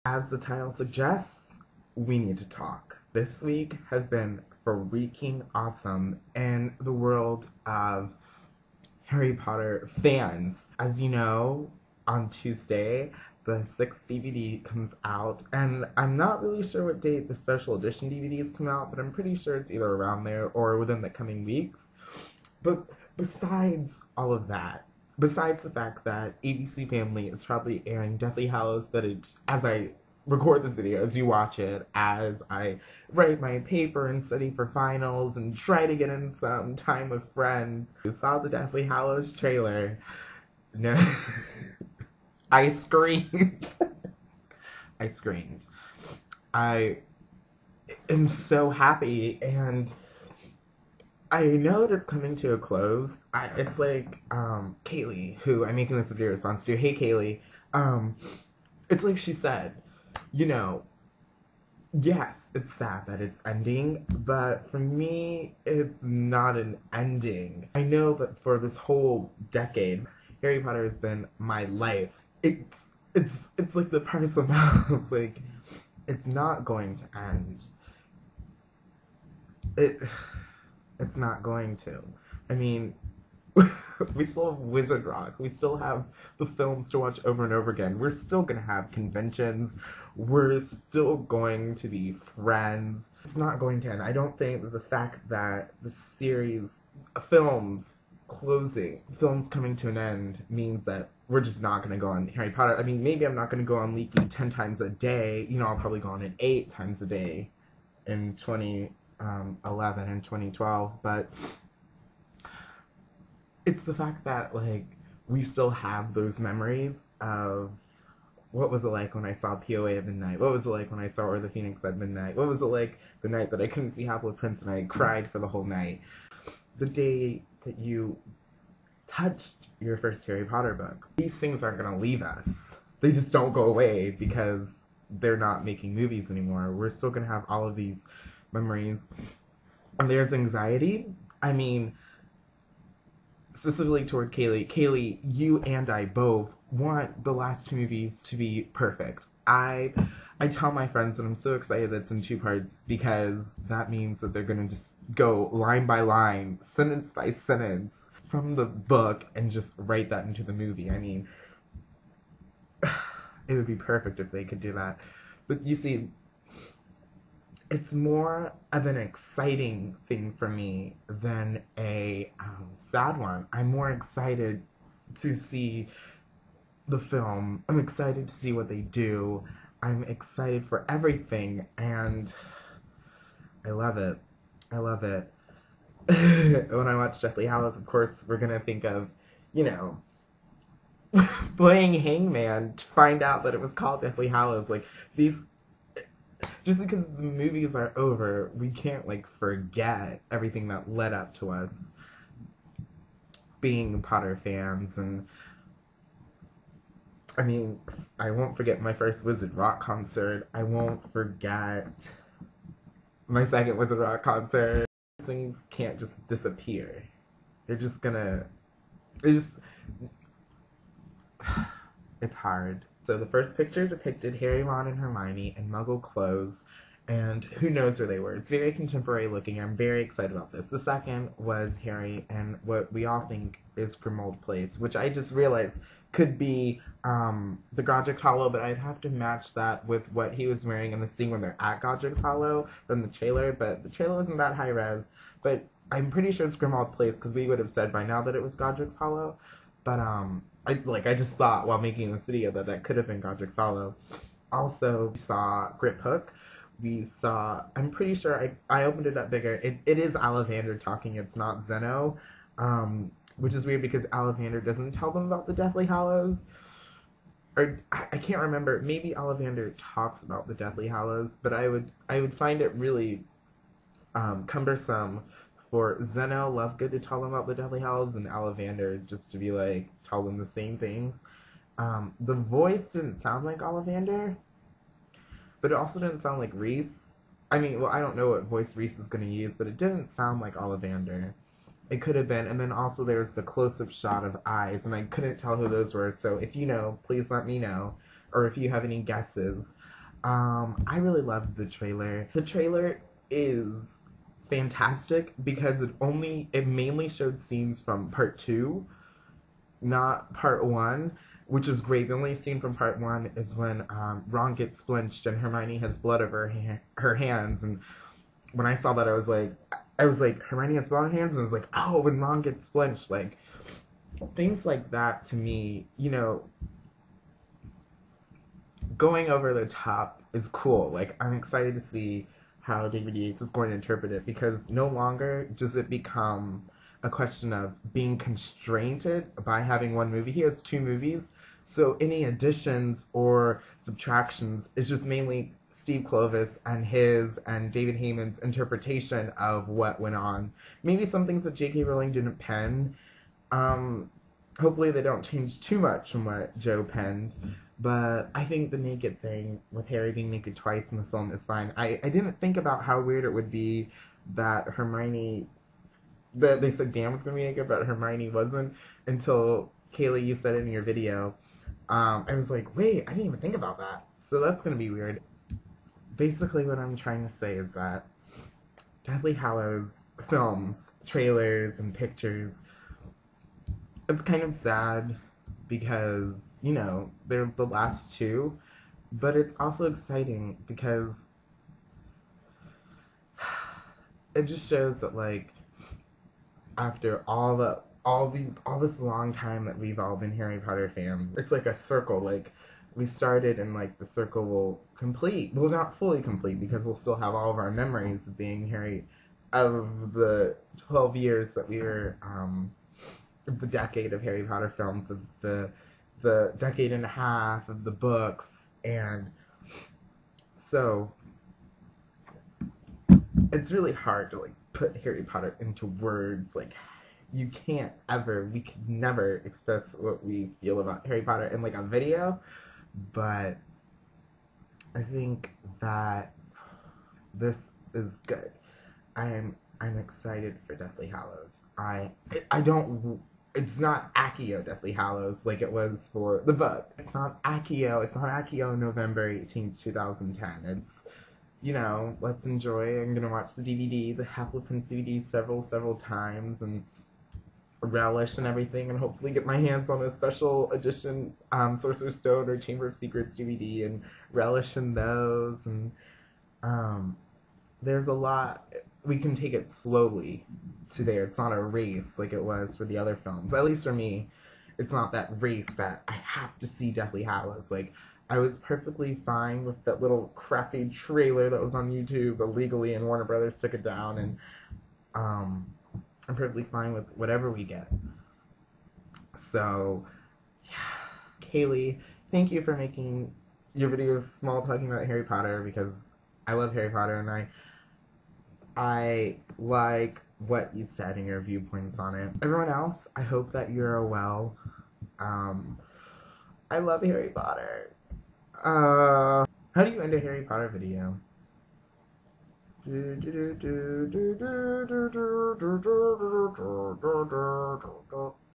As the title suggests, we need to talk. This week has been freaking awesome in the world of Harry Potter fans. As you know, on Tuesday, the 6th DVD comes out, and I'm not really sure what date the special edition DVDs come out, but I'm pretty sure it's either around there or within the coming weeks. But besides all of that, besides the fact that ABC Family is probably airing Deathly Hallows, but as I record this video, as you watch it, as I write my paper and study for finals and try to get in some time with friends, you saw the Deathly Hallows trailer. No, I screamed. I screamed. I am so happy, and I know that it's coming to a close. It's like, Kayley, who I'm making this video response to. Hey, Kayley. It's like she said, you know, yes, it's sad that it's ending, but for me, it's not an ending. I know that for this whole decade, Harry Potter has been my life. It's like the parcel mouse. Like, it's not going to end. It's not going to. I mean, we still have Wizard Rock. We still have the films to watch over and over again. We're still going to have conventions. We're still going to be friends. It's not going to end. I don't think that the fact that the series, films coming to an end means that we're just not going to go on Harry Potter. I mean, maybe I'm not going to go on Leaky 10 times a day. You know, I'll probably go on it 8 times a day in 2011 and 2012, but it's the fact that, like, we still have those memories of what was it like when I saw POA at midnight? What was it like when I saw Or the Phoenix at midnight? What was it like the night that I couldn't see Half-Blood Prince and I cried for the whole night? The day that you touched your first Harry Potter book. These things aren't going to leave us. They just don't go away because they're not making movies anymore. We're still going to have all of these memories. And there's anxiety. I mean, specifically toward Kayley. Kayley, you and I both want the last 2 movies to be perfect. I tell my friends that I'm so excited that it's in 2 parts because that means that they're going to just go line by line, sentence by sentence from the book and just write that into the movie. I mean, it would be perfect if they could do that. But you see, it's more of an exciting thing for me than a sad one. I'm more excited to see the film. I'm excited to see what they do. I'm excited for everything, and I love it. I love it. When I watch Deathly Hallows, of course, we're gonna think of, you know, playing Hangman to find out that it was called Deathly Hallows. Like, these, just because the movies are over, we can't, like, forget everything that led up to us being Potter fans. And I mean, I won't forget my first Wizard Rock concert. I won't forget my second Wizard Rock concert. Things can't just disappear. They're just gonna, it's hard. So the first picture depicted Harry, Ron, and Hermione in Muggle clothes, and who knows where they were. It's very contemporary looking. I'm very excited about this. The second was Harry and what we all think is Grimmauld Place, which I just realized could be the Godric's Hollow, but I'd have to match that with what he was wearing in the scene when they're at Godric's Hollow from the trailer, but the trailer wasn't that high res, but I'm pretty sure it's Grimmauld Place because we would have said by now that it was Godric's Hollow, but I just thought while making this video that that could have been Godric's Hollow. Also, we saw Grip Hook. We saw, I'm pretty sure, I opened it up bigger. It is Ollivander talking, it's not Zeno. Which is weird because Ollivander doesn't tell them about the Deathly Hallows. Or, I can't remember. Maybe Ollivander talks about the Deathly Hallows, but I would find it really cumbersome for Zeno Lovegood to tell them about the Deathly Hallows and Ollivander just to be like, tell them the same things. The voice didn't sound like Ollivander, but it also didn't sound like Reese. I mean, well, I don't know what voice Reese is going to use, but it didn't sound like Ollivander. It could have been, and then also there's the close-up shot of eyes, and I couldn't tell who those were, so if you know, please let me know, or if you have any guesses. I really loved the trailer. The trailer is fantastic because it mainly showed scenes from part 2, not part 1, which is great. The only scene from part 1 is when Ron gets flinched and Hermione has blood over her hands. And when I saw that, I was like, Hermione has blood on her hands, and I was like, oh, when Ron gets flinched, like things like that to me, going over the top is cool. Like, I'm excited to see how David Yates is going to interpret it, because no longer does it become a question of being constrained by having one movie. He has 2 movies, so any additions or subtractions is just mainly Steve Kloves and his and David Heyman's interpretation of what went on. Maybe some things that J.K. Rowling didn't pen. Hopefully they don't change too much from what Joe penned. But I think the naked thing, with Harry being naked twice in the film, is fine. I didn't think about how weird it would be that they said Dan was going to be naked, but Hermione wasn't, until, Kayley, you said it in your video. I was like, wait, I didn't even think about that. So that's going to be weird. Basically, what I'm trying to say is that Deathly Hallows films, trailers, and pictures, it's kind of sad because, they're the last 2, but it's also exciting because it just shows that, like, after all this long time that we've all been Harry Potter fans, it's like a circle. Like, we started and, like, the circle will complete. Well, not fully complete, because we'll still have all of our memories of being Harry, of the 12 years that we were, the decade of Harry Potter films, of the decade and a half of the books, and so it's really hard to, like, put Harry Potter into words. Like, we could never express what we feel about Harry Potter in, like, a video, but I think that this is good. I'm excited for Deathly Hallows. It's not Accio Deathly Hallows like it was for the book. It's not Accio November 18th, 2010. It's, let's enjoy. I'm gonna watch the DVD, the Half-Blood Prince DVD several times, and relish and everything, and hopefully get my hands on a special edition Sorcerer's Stone or Chamber of Secrets DVD and relish in those. And there's a lot. We can take it slowly to there. It's not a race like it was for the other films. At least for me, it's not that race that I have to see Deathly Hallows. Like, I was perfectly fine with that little crappy trailer that was on YouTube illegally, and Warner Brothers took it down, and I'm perfectly fine with whatever we get. So, yeah. Kayley, thank you for making your videos small talking about Harry Potter, because I love Harry Potter, and I like what you said and your viewpoints on it. Everyone else, I hope that you're well. I love Harry Potter. How do you end a Harry Potter video?